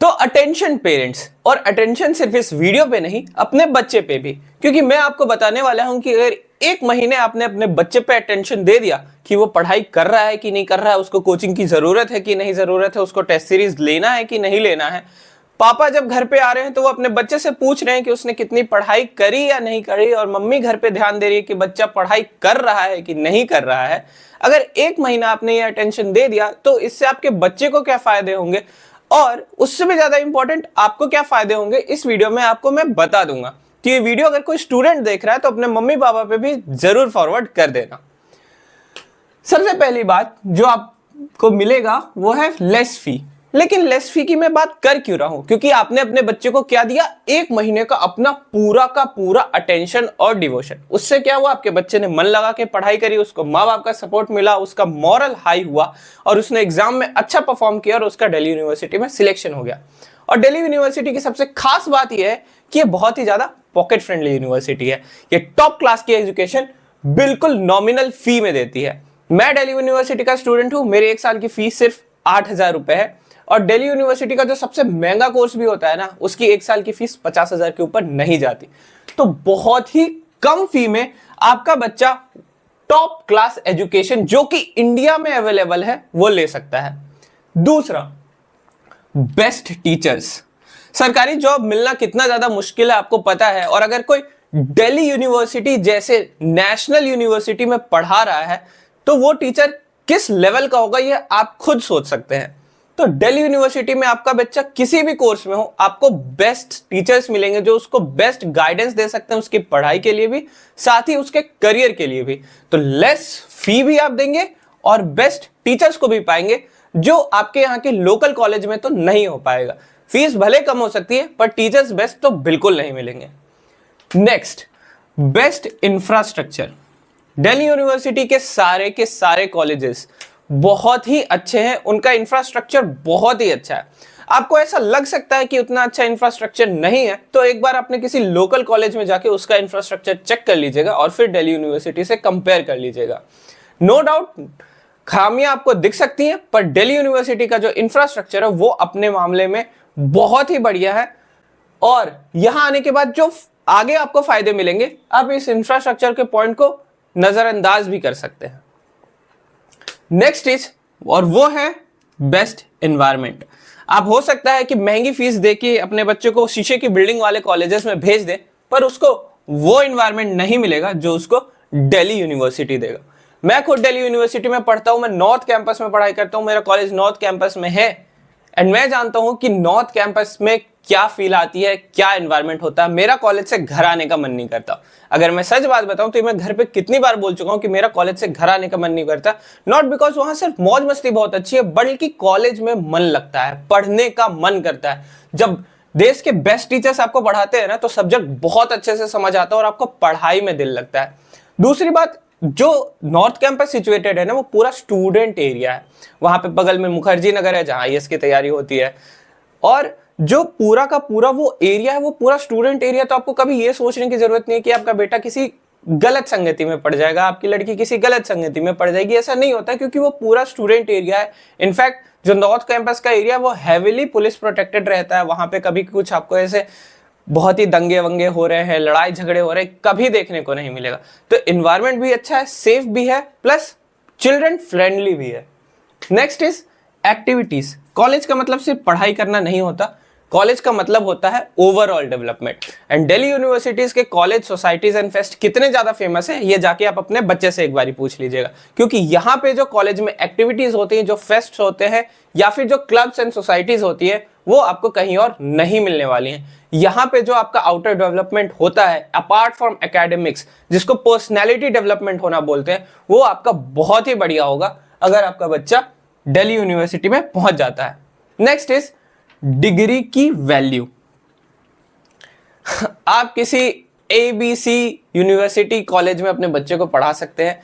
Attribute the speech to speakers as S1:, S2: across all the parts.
S1: तो attention parents, और attention सिर्फ इस वीडियो पे नहीं, अपने बच्चे पे भी, क्योंकि मैं आपको बताने वाला हूं कि अगर एक महीने आपने अपने बच्चे पे अटेंशन दे दिया कि वो पढ़ाई कर रहा है कि नहीं कर रहा है, उसको कोचिंग की जरूरत है कि नहीं जरूरत है, उसको टेस्ट सीरीज लेना है कि नहीं लेना है, पापा जब घर पे आ रहे हैं तो वो अपने बच्चे से पूछ रहे हैं कि उसने कितनी पढ़ाई करी या नहीं करी, और मम्मी घर पे ध्यान दे रही है कि बच्चा पढ़ाई कर रहा है कि नहीं कर रहा है। अगर एक महीना आपने ये अटेंशन दे दिया तो इससे आपके बच्चे को क्या फायदे होंगे, और उससे भी ज्यादा इंपॉर्टेंट आपको क्या फायदे होंगे, इस वीडियो में आपको मैं बता दूंगा। तो ये वीडियो अगर कोई स्टूडेंट देख रहा है तो अपने मम्मी पापा पे भी जरूर फॉरवर्ड कर देना। सबसे पहली बात जो आपको मिलेगा वो है लेस फी। लेकिन लेस फी की मैं बात कर क्यों रहा हूं, क्योंकि आपने अपने बच्चे को क्या दिया, एक महीने का अपना पूरा का पूरा अटेंशन और डिवोशन। उससे क्या हुआ, आपके बच्चे ने मन लगा के पढ़ाई करी, उसको माँ बाप का सपोर्ट मिला, उसका मॉरल हाई हुआ और उसने एग्जाम में अच्छा परफॉर्म किया और उसका दिल्ली यूनिवर्सिटी में सिलेक्शन हो गया। और दिल्ली यूनिवर्सिटी की सबसे खास बात यह है कि यह बहुत ही ज्यादा पॉकेट फ्रेंडली यूनिवर्सिटी है। ये टॉप क्लास की एजुकेशन बिल्कुल नॉमिनल फी में देती है। मैं दिल्ली यूनिवर्सिटी का स्टूडेंट हूं, मेरे एक साल की फीस सिर्फ 8,000 रुपए है, और दिल्ली यूनिवर्सिटी का जो सबसे महंगा कोर्स भी होता है ना, उसकी एक साल की फीस 50,000 के ऊपर नहीं जाती। तो बहुत ही कम फी में आपका बच्चा टॉप क्लास एजुकेशन जो कि इंडिया में अवेलेबल है वो ले सकता है। दूसरा, बेस्ट टीचर्स। सरकारी जॉब मिलना कितना ज्यादा मुश्किल है आपको पता है, और अगर कोई दिल्ली यूनिवर्सिटी जैसे नेशनल यूनिवर्सिटी में पढ़ा रहा है तो वो टीचर किस लेवल का होगा ये आप खुद सोच सकते हैं। तो दिल्ली यूनिवर्सिटी में आपका बच्चा किसी भी कोर्स में हो, आपको बेस्ट टीचर्स मिलेंगे जो उसको बेस्ट गाइडेंस दे सकते हैं, उसकी पढ़ाई के लिए भी, साथ ही उसके करियर के लिए भी। तो लेस फी भी आप देंगे और बेस्ट टीचर्स को भी पाएंगे, जो आपके यहाँ के लोकल कॉलेज में तो नहीं हो पाएगा। फीस भले कम हो सकती है पर टीचर्स बेस्ट तो बिल्कुल नहीं मिलेंगे। Next, best infrastructure. Delhi university के सारे कॉलेजेस बहुत ही अच्छे हैं, उनका इंफ्रास्ट्रक्चर बहुत ही अच्छा है। आपको ऐसा लग सकता है कि उतना अच्छा इंफ्रास्ट्रक्चर नहीं है, तो एक बार आपने किसी लोकल कॉलेज में जाके उसका इंफ्रास्ट्रक्चर चेक कर लीजिएगा और फिर दिल्ली यूनिवर्सिटी से कंपेयर कर लीजिएगा। नो डाउट खामियां आपको दिख सकती हैं, पर दिल्ली यूनिवर्सिटी का जो इंफ्रास्ट्रक्चर है वो अपने मामले में बहुत ही बढ़िया है, और यहां आने के बाद जो आगे आपको फायदे मिलेंगे आप इस इंफ्रास्ट्रक्चर के पॉइंट को नजरअंदाज भी कर सकते हैं। नेक्स्ट इज, और वो है बेस्ट एनवायरनमेंट। आप हो सकता है कि महंगी फीस देके अपने बच्चे को शीशे की बिल्डिंग वाले कॉलेजेस में भेज दें, पर उसको वो एनवायरनमेंट नहीं मिलेगा जो उसको दिल्ली यूनिवर्सिटी देगा। मैं खुद दिल्ली यूनिवर्सिटी में पढ़ता हूं, मैं नॉर्थ कैंपस में पढ़ाई करता हूं, मेरा कॉलेज नॉर्थ कैंपस में है, एंड मैं जानता हूं कि नॉर्थ कैंपस में क्या फील आती है, क्या एनवायरनमेंट होता है। मेरा कॉलेज से घर आने का मन नहीं करता। अगर मैं सच बात बताऊं तो मैं घर पे कितनी बार बोल चुका हूं कि मेरा कॉलेज से घर आने का मन नहीं करता। नॉट बिकॉज वहां सिर्फ मौज मस्ती बहुत अच्छी है, बल्कि कॉलेज में मन लगता है, पढ़ने का मन करता है। जब देश के बेस्ट टीचर्स आपको पढ़ाते हैं ना, तो सब्जेक्ट बहुत अच्छे से समझ आता है और आपको पढ़ाई में दिल लगता है। दूसरी बात, जो नॉर्थ कैंपस सिचुएटेड है ना, वो पूरा स्टूडेंट एरिया है। वहां पे बगल में मुखर्जी नगर है जहां आईएएस की तैयारी होती है, और जो पूरा का पूरा वो एरिया है वो पूरा स्टूडेंट एरिया। तो आपको कभी ये सोचने की जरूरत नहीं है कि आपका बेटा किसी गलत संगति में पड़ जाएगा, आपकी लड़की किसी गलत संगति में पड़ जाएगी। ऐसा नहीं होता, क्योंकि वो पूरा स्टूडेंट एरिया है। इनफैक्ट जो नॉर्थ कैंपस का एरिया वो हैविली पुलिस प्रोटेक्टेड रहता है। वहां पे कभी कुछ आपको ऐसे बहुत ही दंगे वंगे हो रहे हैं, लड़ाई झगड़े हो रहे हैं, कभी देखने को नहीं मिलेगा। तो एनवायरनमेंट भी अच्छा है, सेफ भी है, प्लस चिल्ड्रन फ्रेंडली भी है। Next is activities. कॉलेज का मतलब सिर्फ पढ़ाई करना नहीं होता, कॉलेज का मतलब होता है overall development. And Delhi universities के कॉलेज सोसाइटीज एंड फेस्ट कितने ज्यादा फेमस है, ये जाके आप अपने बच्चे से एक बारी पूछ लीजिएगा। क्योंकि यहाँ पे जो कॉलेज में एक्टिविटीज होती हैं, जो फेस्ट होते हैं, या फिर जो क्लब्स एंड सोसाइटीज होती है, वो आपको कहीं और नहीं मिलने वाली हैं। यहाँ पे जो आपका आउटर डेवलपमेंट होता है अपार्ट फ्रॉम एकेडमिक्स, जिसको पर्सनैलिटी डेवलपमेंट होना बोलते हैं, वो आपका बहुत ही बढ़िया होगा अगर आपका बच्चा दिल्ली यूनिवर्सिटी में पहुंच जाता है। नेक्स्ट इज डिग्री की वैल्यू। आप किसी एबीसी यूनिवर्सिटी कॉलेज में अपने बच्चे को पढ़ा सकते हैं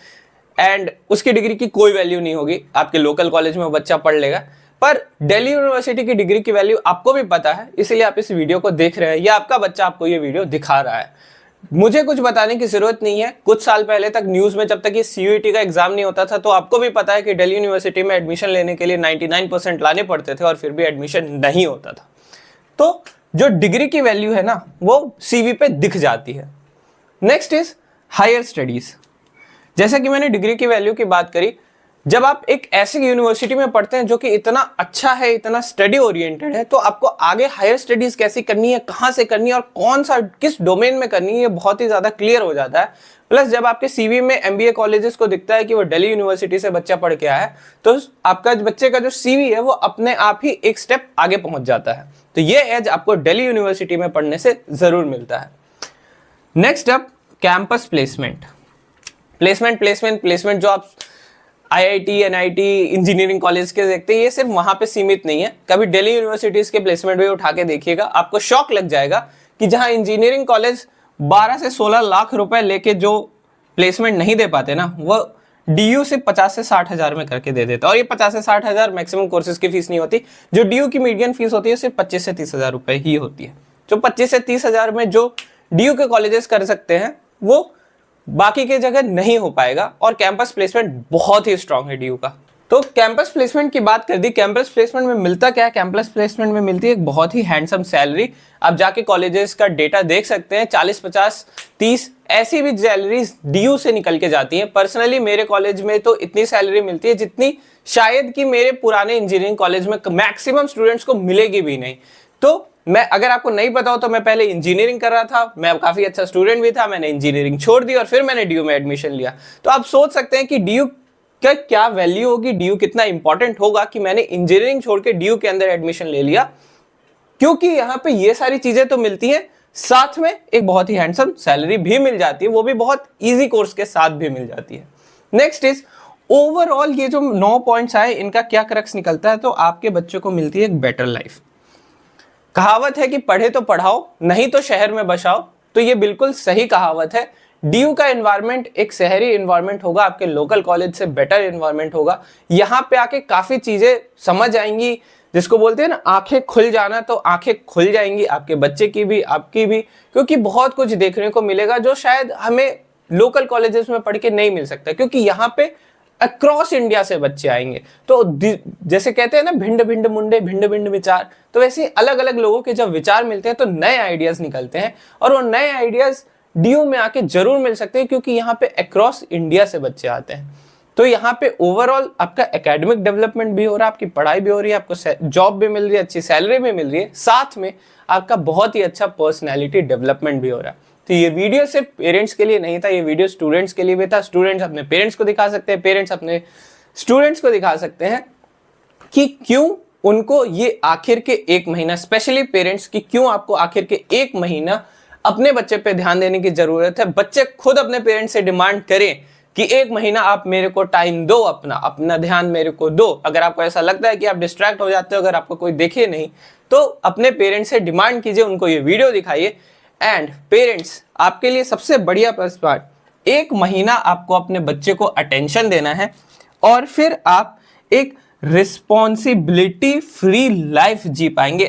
S1: एंड उसकी डिग्री की कोई वैल्यू नहीं होगी। आपके लोकल कॉलेज में वो बच्चा पढ़ लेगा, पर दिल्ली यूनिवर्सिटी की डिग्री की वैल्यू आपको भी पता है, इसीलिए आप इस वीडियो को देख रहे हैं या आपका बच्चा आपको ये वीडियो दिखा रहा है। मुझे कुछ बताने की जरूरत नहीं है, कुछ साल पहले तक न्यूज में जब तक ये सीयूईटी का एग्जाम नहीं होता था तो आपको भी पता है कि दिल्ली यूनिवर्सिटी में एडमिशन लेने के लिए 99% लाने पड़ते थे और फिर भी एडमिशन नहीं होता था। तो जो डिग्री की वैल्यू है ना वो सीवी पे दिख जाती है। Next is higher studies. जैसा कि मैंने डिग्री की वैल्यू की बात करी, जब आप एक ऐसी यूनिवर्सिटी में पढ़ते हैं जो कि इतना अच्छा है, इतना स्टडी ओरिएंटेड है, तो आपको आगे हायर स्टडीज कैसी करनी है, कहां से करनी है और कौन सा किस डोमेन में करनी है, ये बहुत ही ज्यादा क्लियर हो जाता है। प्लस जब आपके सीवी में एमबीए कॉलेजेस को दिखता है कि वो दिल्ली यूनिवर्सिटी से बच्चा पढ़ के आया है, तो आपका बच्चे का जो सीवी है वो अपने आप ही एक स्टेप आगे पहुंच जाता है। तो ये एज आपको दिल्ली यूनिवर्सिटी में पढ़ने से जरूर मिलता है। Next up campus placement. Placement जो आप आईआईटी, एनआईटी, इंजीनियरिंग कॉलेज के देखते हैं, ये सिर्फ वहां पे सीमित नहीं है। कभी दिल्ली यूनिवर्सिटीज के प्लेसमेंट भी उठा के देखिएगा, आपको शॉक लग जाएगा कि जहां इंजीनियरिंग कॉलेज 12 से 16 लाख रुपए लेके जो प्लेसमेंट नहीं दे पाते ना, वो डीयू से 50 से 60 हजार में करके दे देता है। और ये 50 से 60 हजार मैक्सिमम कोर्सेज की फीस नहीं होती। जो डीयू की मीडियन फीस होती है सिर्फ 25 से 30 हजार रुपए ही होती है। जो 25 से 30 हजार में जो डीयू के कॉलेजेस कर सकते हैं वो बाकी के जगह नहीं हो पाएगा। और कैंपस प्लेसमेंट बहुत ही स्ट्रांग है डीयू का। तो कैंपस प्लेसमेंट की बात कर दी। कैंपस प्लेसमेंट में मिलता क्या है? कैंपस प्लेसमेंट में मिलती है एक बहुत ही हैंडसम सैलरी। आप जाके कॉलेजेस का डेटा देख सकते हैं, 40, 50, 30 ऐसी भी सैलरीज डीयू से निकल के जाती हैं। पर्सनली मेरे कॉलेज में तो इतनी सैलरी मिलती है जितनी शायद कि मेरे पुराने इंजीनियरिंग कॉलेज में मैक्सिमम स्टूडेंट्स को मिलेगी भी नहीं। तो मैं, अगर आपको नहीं पता हो तो मैं पहले इंजीनियरिंग कर रहा था, मैं काफी अच्छा स्टूडेंट भी था, मैंने इंजीनियरिंग छोड़ दी और फिर मैंने डीयू में एडमिशन लिया। तो आप सोच सकते हैं कि डीयू का क्या वैल्यू होगी, डीयू कितना इंपॉर्टेंट होगा कि मैंने इंजीनियरिंग छोड़ के डीयू के अंदर एडमिशन ले लिया, क्योंकि यहाँ पे ये सारी चीजें तो मिलती हैं, साथ में एक बहुत ही हैंडसम सैलरी भी मिल जाती है, वो भी बहुत इजी कोर्स के साथ भी मिल जाती है। नेक्स्ट इज ओवरऑल, ये जो 9 पॉइंट्स आए इनका क्या क्रक्स निकलता है, तो आपके बच्चों को मिलती है एक बेटर लाइफ। कहावत है कि पढ़े तो पढ़ाओ, नहीं तो शहर में बसाओ, तो ये बिल्कुल सही कहावत है। डीयू का एनवायरनमेंट एक शहरी एनवायरनमेंट होगा, आपके लोकल कॉलेज से बेटर एनवायरनमेंट होगा। यहाँ पे आके काफी चीजें समझ आएंगी, जिसको बोलते हैं ना आंखें खुल जाना, तो आंखें खुल जाएंगी आपके बच्चे की भी, आपकी भी, क्योंकि बहुत कुछ देखने को मिलेगा जो शायद हमें लोकल कॉलेजेस में पढ़ के नहीं मिल सकता, क्योंकि यहाँ पे अक्रॉस इंडिया से बच्चे आएंगे। तो जैसे कहते हैं ना, भिंड भिंड मुंडे भिंड भिंड विचार, तो वैसे अलग अलग लोगों के जब विचार मिलते हैं तो नए आइडियाज निकलते हैं, और वो नए आइडियाज डीयू में आके जरूर मिल सकते हैं, क्योंकि यहाँ पे अक्रॉस इंडिया से बच्चे आते हैं। तो यहाँ पे ओवरऑल आपका एकेडमिक डेवलपमेंट भी हो रहा है, आपकी पढ़ाई भी हो रही है, आपको जॉब भी मिल रही है, अच्छी सैलरी भी मिल रही है, साथ में आपका बहुत ही अच्छा पर्सनैलिटी डेवलपमेंट भी हो रहा है। तो ये वीडियो सिर्फ पेरेंट्स के लिए नहीं था, ये वीडियो स्टूडेंट्स के लिए भी था। स्टूडेंट्स अपने पेरेंट्स को दिखा सकते हैं, पेरेंट्स अपने स्टूडेंट्स को दिखा सकते हैं कि क्यों उनको ये आखिर के 1 महीना, स्पेशली पेरेंट्स की, क्यों आपको आखिर के 1 महीना अपने बच्चे पे ध्यान देने की जरूरत है। बच्चे खुद अपने पेरेंट्स से डिमांड करें कि 1 महीना आप मेरे को टाइम दो, अपना ध्यान मेरे को दो। अगर आपको ऐसा लगता है कि आप डिस्ट्रैक्ट हो जाते हो, अगर आपको कोई देखे नहीं, तो अपने पेरेंट्स से डिमांड कीजिए, उनको ये वीडियो दिखाइए। एंड पेरेंट्स, आपके लिए सबसे बढ़िया प्लस पार्ट, 1 महीना आपको अपने बच्चे को अटेंशन देना है, और फिर आप एक रिस्पॉन्सिबिलिटी फ्री लाइफ जी पाएंगे,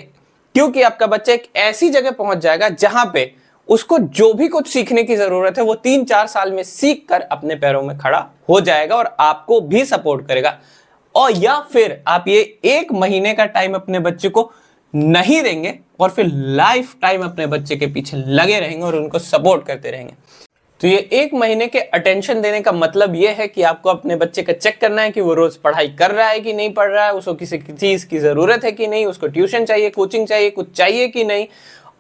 S1: क्योंकि आपका बच्चा एक ऐसी जगह पहुंच जाएगा जहां पे उसको जो भी कुछ सीखने की जरूरत है वो 3-4 साल में सीख कर अपने पैरों में खड़ा हो जाएगा और आपको भी सपोर्ट करेगा। और या फिर आप ये 1 महीने का टाइम अपने बच्चे को नहीं देंगे और फिर लाइफ टाइम अपने बच्चे के पीछे लगे रहेंगे और उनको सपोर्ट करते रहेंगे। तो ये 1 महीने के अटेंशन देने का मतलब ये है कि आपको अपने बच्चे का चेक करना है कि वो रोज पढ़ाई कर रहा है कि नहीं पढ़ रहा है, उसको किसी चीज की जरूरत है कि नहीं, उसको ट्यूशन चाहिए, कोचिंग चाहिए, कुछ चाहिए कि नहीं।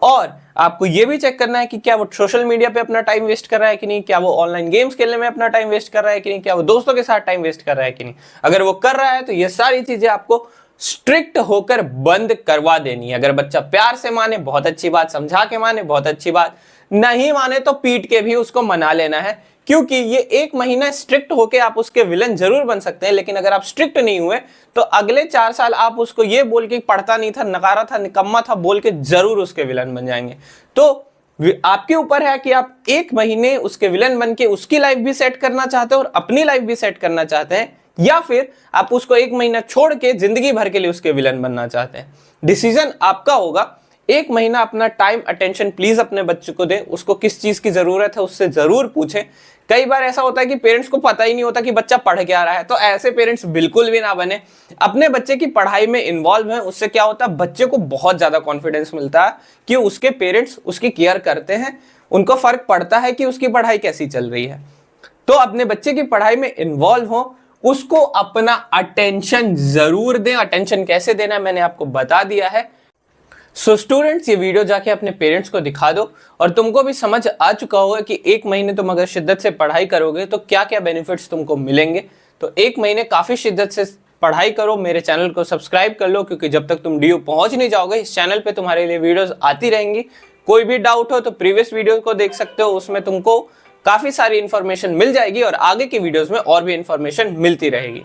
S1: और आपको ये भी चेक करना है कि क्या वो सोशल मीडिया पे अपना टाइम वेस्ट कर रहा है कि नहीं, क्या वो ऑनलाइन गेम्स खेलने में अपना टाइम वेस्ट कर रहा है कि नहीं, क्या वो दोस्तों के साथ टाइम वेस्ट कर रहा है कि नहीं। अगर वो कर रहा है तो ये सारी चीजें आपको स्ट्रिक्ट होकर बंद करवा देनी है। अगर बच्चा प्यार से माने बहुत अच्छी बात, समझा के माने बहुत अच्छी बात, नहीं माने तो पीट के भी उसको मना लेना है, क्योंकि ये 1 महीना स्ट्रिक्ट होके आप उसके विलन जरूर बन सकते हैं, लेकिन अगर आप स्ट्रिक्ट नहीं हुए तो अगले 4 साल आप उसको ये बोल के पढ़ता नहीं था, नकारा था, निकम्मा था बोल के जरूर उसके विलन बन जाएंगे। तो आपके ऊपर है कि आप 1 महीने उसके विलन बन के उसकी लाइफ भी सेट करना चाहते हैं और अपनी लाइफ भी सेट करना चाहते हैं, या फिर आप उसको 1 महीना छोड़ के जिंदगी भर के लिए उसके विलन बनना चाहते हैं। डिसीजन आपका होगा। एक महीना अपना टाइम अटेंशन प्लीज अपने बच्चे को दें, उसको किस चीज की जरूरत है उससे जरूर पूछें। कई बार ऐसा होता है कि पेरेंट्स को पता ही नहीं होता कि बच्चा पढ़ क्या रहा है, तो ऐसे पेरेंट्स बिल्कुल भी ना बने, अपने बच्चे की पढ़ाई में इन्वॉल्व हैं। उससे क्या होता है, बच्चे को बहुत ज्यादा कॉन्फिडेंस मिलता है कि उसके पेरेंट्स उसकी केयर करते हैं, उनको फर्क पड़ता है कि उसकी पढ़ाई कैसी चल रही है। तो अपने बच्चे की पढ़ाई में इन्वॉल्व हो, उसको अपना अटेंशन जरूर दें। अटेंशन कैसे देना है मैंने आपको बता दिया है। सो स्टूडेंट्स, ये वीडियो जाके अपने पेरेंट्स को दिखा दो और तुमको भी समझ आ चुका होगा कि एक महीने तुम अगर शिद्दत से पढ़ाई करोगे तो क्या क्या बेनिफिट्स तुमको मिलेंगे। तो एक महीने काफी शिद्दत से पढ़ाई करो, मेरे चैनल को सब्सक्राइब कर लो, क्योंकि जब तक तुम डीयू पहुंच नहीं जाओगे इस चैनल पे तुम्हारे लिए वीडियोस आती रहेंगी। कोई भी डाउट हो तो प्रीवियस वीडियो को देख सकते हो, उसमें तुमको काफी सारी इंफॉर्मेशन मिल जाएगी और आगे की वीडियोस में और भी इंफॉर्मेशन मिलती रहेगी।